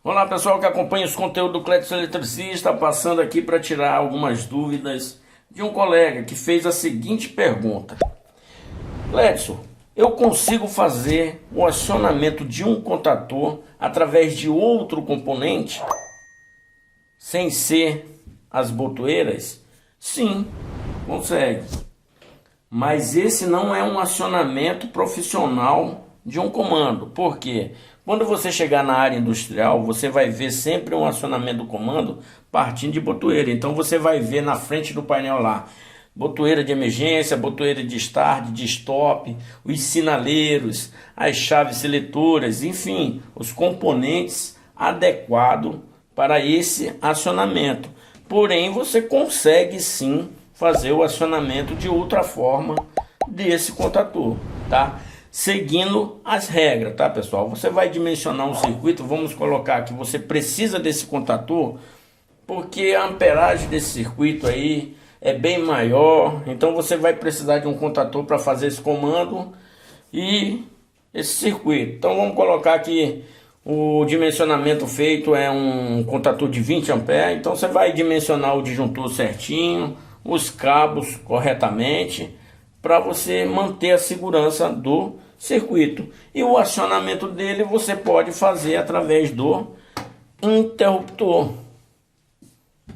Olá pessoal que acompanha os conteúdos do Clédson Eletricista, passando aqui para tirar algumas dúvidas de um colega que fez a seguinte pergunta: Clédson, eu consigo fazer o acionamento de um contator através de outro componente sem ser as botoeiras? Sim, consegue. Mas esse não é um acionamento profissional de um comando. Por quê? Quando você chegar na área industrial, você vai ver sempre um acionamento do comando partindo de botoeira. Então você vai ver na frente do painel lá, botoeira de emergência, botoeira de start, de stop, os sinaleiros, as chaves seletoras, enfim, os componentes adequados para esse acionamento. Porém, você consegue sim fazer o acionamento de outra forma desse contator, tá? Seguindo as regras, tá pessoal? Você vai dimensionar um circuito, vamos colocar que você precisa desse contator, porque a amperagem desse circuito aí é bem maior, então você vai precisar de um contator para fazer esse comando e esse circuito. Então vamos colocar que o dimensionamento feito é um contator de 20 amperes, então você vai dimensionar o disjuntor certinho, os cabos corretamente, para você manter a segurança do circuito. E o acionamento dele você pode fazer através do interruptor.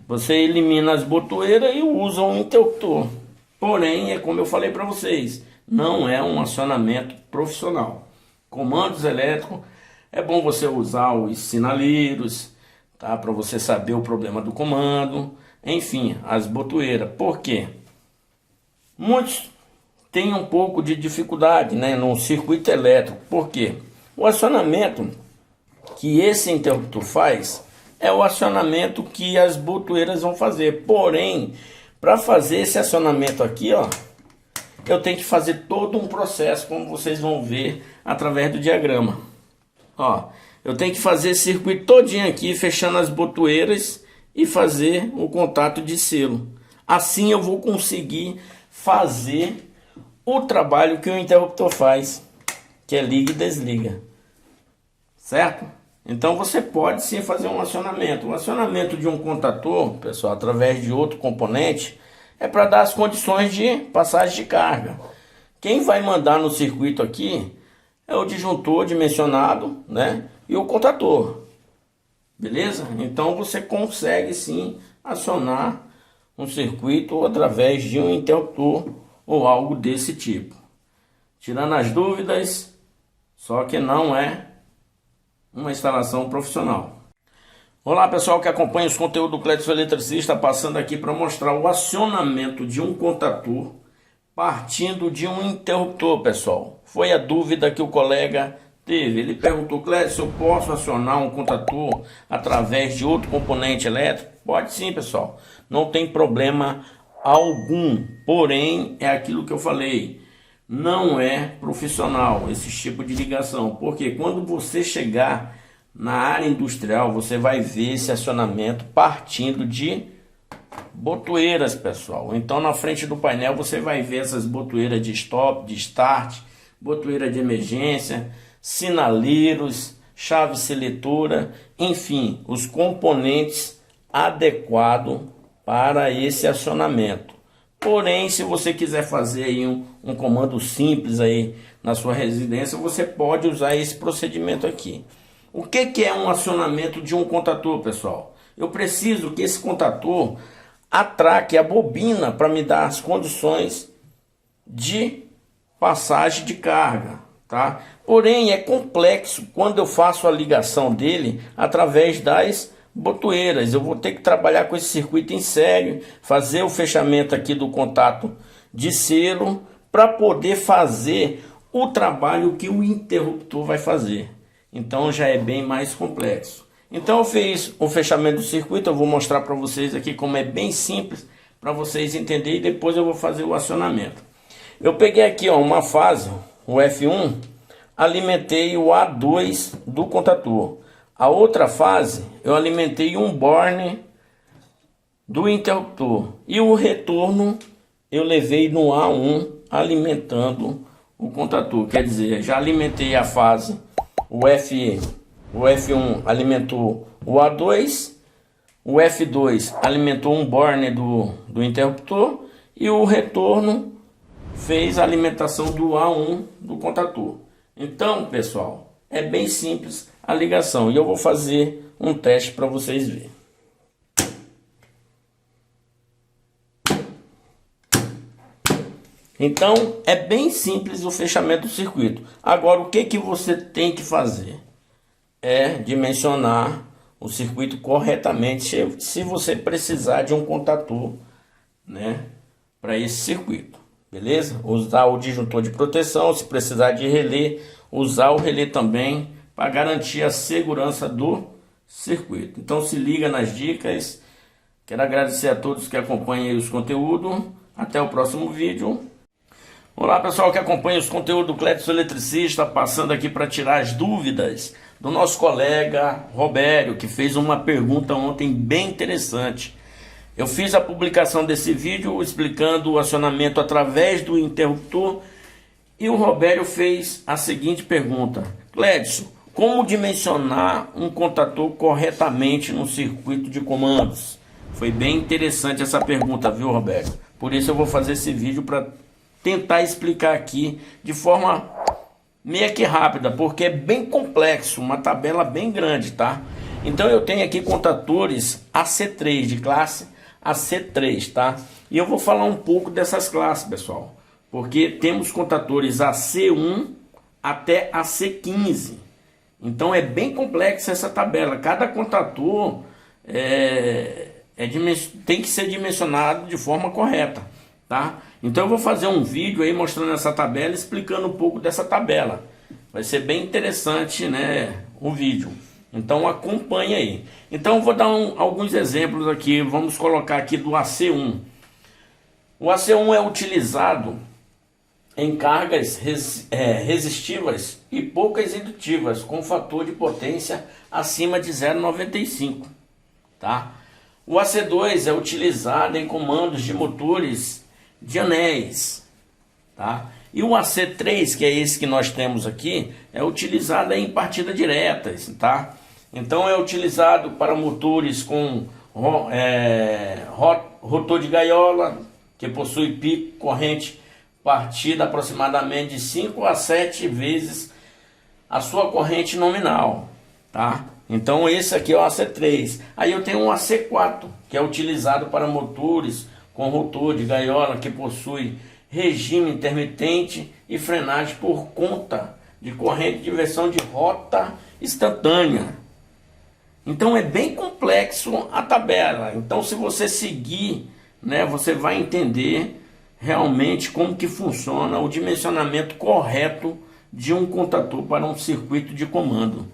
Você elimina as botoeiras e usa um interruptor. Porém, é como eu falei para vocês, não é um acionamento profissional. Comandos elétricos, é bom você usar os sinaleiros, tá? Para você saber o problema do comando. Enfim, as botoeiras. Por quê? Muitos têm um pouco de dificuldade, né, no circuito elétrico. Por quê? O acionamento que esse interruptor faz é o acionamento que as botoeiras vão fazer. Porém, para fazer esse acionamento aqui, ó, eu tenho que fazer todo um processo, como vocês vão ver através do diagrama. Ó, eu tenho que fazer esse circuito todinho aqui, fechando as botoeiras e fazer o contato de selo. Assim eu vou conseguir fazer o trabalho que o interruptor faz, que é liga e desliga, certo? Então você pode sim fazer um acionamento. O acionamento de um contator, pessoal, através de outro componente, é para dar as condições de passagem de carga. Quem vai mandar no circuito aqui é o disjuntor dimensionado, né, e o contator. Beleza? Então você consegue sim acionar um circuito através de um interruptor ou algo desse tipo. Tirando as dúvidas, só que não é uma instalação profissional. Olá pessoal que acompanha os conteúdos do Clédson Eletricista, passando aqui para mostrar o acionamento de um contator partindo de um interruptor, pessoal. Foi a dúvida que o colega teve. Ele perguntou: Clédson, eu posso acionar um contator através de outro componente elétrico? Pode sim, pessoal. Não tem problema algum. Porém, é aquilo que eu falei. Não é profissional esse tipo de ligação. Porque quando você chegar na área industrial, você vai ver esse acionamento partindo de botoeiras, pessoal. Então, na frente do painel, você vai ver essas botoeiras de stop, de start, botoeira de emergência, sinaleiros, chave seletora, enfim, os componentes adequados para esse acionamento. Porém, se você quiser fazer aí um comando simples aí na sua residência, você pode usar esse procedimento aqui. O que é um acionamento de um contator, pessoal? Eu preciso que esse contator atraque a bobina para me dar as condições de passagem de carga, tá? Porém, é complexo quando eu faço a ligação dele através das botoeiras. Eu vou ter que trabalhar com esse circuito em série, fazer o fechamento aqui do contato de selo para poder fazer o trabalho que o interruptor vai fazer. Então já é bem mais complexo. Então eu fiz o fechamento do circuito, eu vou mostrar para vocês aqui como é bem simples para vocês entenderem, e depois eu vou fazer o acionamento. Eu peguei aqui ó, uma fase, o F1, alimentei o A2 do contator. A outra fase eu alimentei um borne do interruptor e o retorno eu levei no A1 alimentando o contator. Quer dizer, já alimentei a fase, o F O F1 alimentou o A2, o F2 alimentou um burner do interruptor e o retorno fez a alimentação do A1 do contator. Então, pessoal, é bem simples a ligação e eu vou fazer um teste para vocês verem. Então, é bem simples o fechamento do circuito. Agora, o que você tem que fazer? É dimensionar o circuito corretamente se você precisar de um contator, né, para esse circuito, beleza? Usar o disjuntor de proteção, se precisar de relé, usar o relé também para garantir a segurança do circuito. Então se liga nas dicas. Quero agradecer a todos que acompanham os conteúdos. Até o próximo vídeo. Olá pessoal que acompanha os conteúdos do Clédson Eletricista, passando aqui para tirar as dúvidas do nosso colega Robério, que fez uma pergunta ontem bem interessante. Eu fiz a publicação desse vídeo explicando o acionamento através do interruptor e o Robério fez a seguinte pergunta: Clédson, como dimensionar um contator corretamente no circuito de comandos? Foi bem interessante essa pergunta, viu, Robério? Por isso eu vou fazer esse vídeo para tentar explicar aqui de forma meio que rápida, porque é bem complexo, uma tabela bem grande, tá? Então eu tenho aqui contatores AC3, de classe AC3, tá? E eu vou falar um pouco dessas classes, pessoal, porque temos contatores AC1 até AC15. Então é bem complexa essa tabela. Cada contator tem que ser dimensionado de forma correta, tá? Então eu vou fazer um vídeo aí mostrando essa tabela, explicando um pouco dessa tabela. Vai ser bem interessante, né, o vídeo. Então acompanhe aí. Então eu vou dar alguns exemplos aqui. Vamos colocar aqui do AC1. O AC1 é utilizado em cargas resistivas e poucas indutivas, com fator de potência acima de 0,95, tá? O AC2 é utilizado em comandos de motores de anéis, tá? E o AC3, que é esse que nós temos aqui, é utilizado em partida diretas, tá? Então é utilizado para motores com rotor de gaiola, que possui pico corrente partida aproximadamente de 5 a 7 vezes a sua corrente nominal, tá? Então esse aqui é o AC3. Aí eu tenho um AC4, que é utilizado para motores com rotor de gaiola, que possui regime intermitente e frenagem por conta de corrente de inversão de rota instantânea. Então é bem complexo a tabela. Então se você seguir, né, você vai entender realmente como que funciona o dimensionamento correto de um contator para um circuito de comando.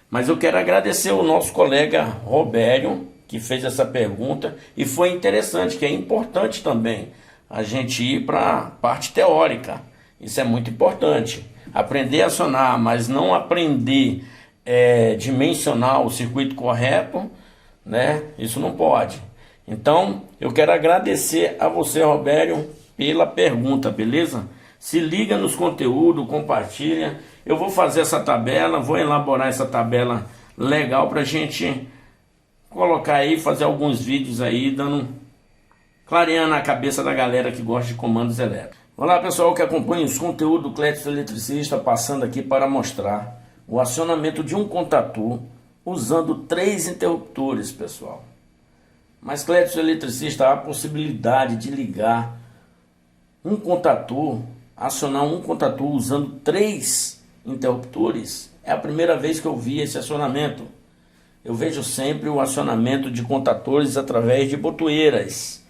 Mas eu quero agradecer o nosso colega Robério, que fez essa pergunta, e foi interessante, que é importante também a gente ir para a parte teórica. Isso é muito importante. Aprender a acionar, mas não aprender dimensionar o circuito correto, né? Isso não pode. Então, eu quero agradecer a você, Robério, pela pergunta, beleza? Se liga nos conteúdos, compartilha. Eu vou fazer essa tabela, vou elaborar essa tabela legal pra gente colocar aí, fazer alguns vídeos aí, clareando a cabeça da galera que gosta de comandos elétricos. Olá pessoal que acompanha os conteúdos do Clédson Eletricista, passando aqui para mostrar o acionamento de um contator usando 3 interruptores, pessoal. Mas Clédson Eletricista, há a possibilidade de ligar um contator, acionar um contator usando 3 interruptores? É a primeira vez que eu vi esse acionamento. Eu vejo sempre o acionamento de contatores através de botoeiras.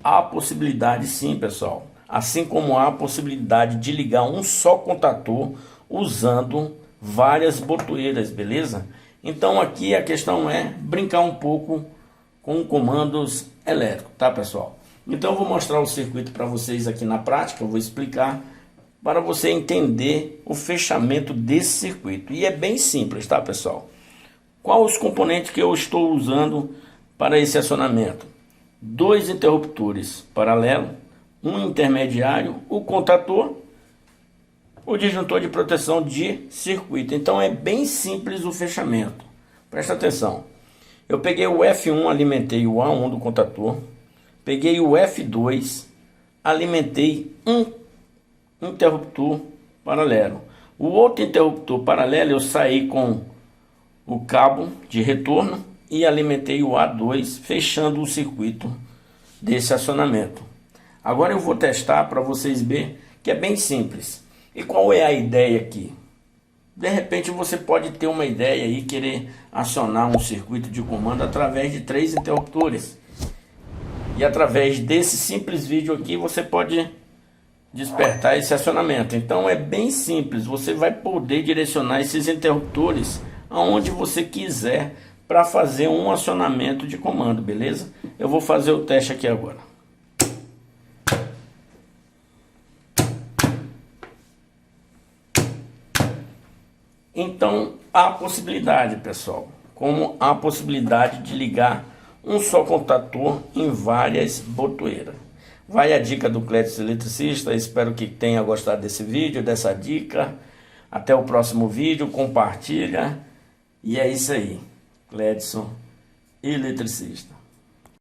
Há possibilidade sim, pessoal. Assim como há a possibilidade de ligar um só contator usando várias botoeiras, beleza? Então aqui a questão é brincar um pouco com comandos elétricos, tá pessoal? Então eu vou mostrar o circuito para vocês aqui na prática, eu vou explicar para você entender o fechamento desse circuito. E é bem simples, tá pessoal? Quais os componentes que eu estou usando para esse acionamento? 2 interruptores paralelos, um intermediário, o contator o disjuntor de proteção de circuito. Então é bem simples o fechamento. Presta atenção. Eu peguei o F1, alimentei o A1 do contator. Peguei o F2, alimentei um interruptor paralelo. O outro interruptor paralelo eu saí com o cabo de retorno e alimentei o A2, fechando o circuito desse acionamento. Agora eu vou testar para vocês verem que é bem simples. E qual é a ideia aqui? De repente você pode ter uma ideia e querer acionar um circuito de comando através de 3 interruptores. E através desse simples vídeo aqui você pode despertar esse acionamento. Então é bem simples, você vai poder direcionar esses interruptores aonde você quiser para fazer um acionamento de comando, beleza? Eu vou fazer o teste aqui agora. Então há possibilidade, pessoal, como há possibilidade de ligar um só contator em várias botoeiras. Vai a dica do Clédson Eletricista. Espero que tenha gostado desse vídeo, dessa dica. Até o próximo vídeo, compartilha. E é isso aí, Clédson Eletricista.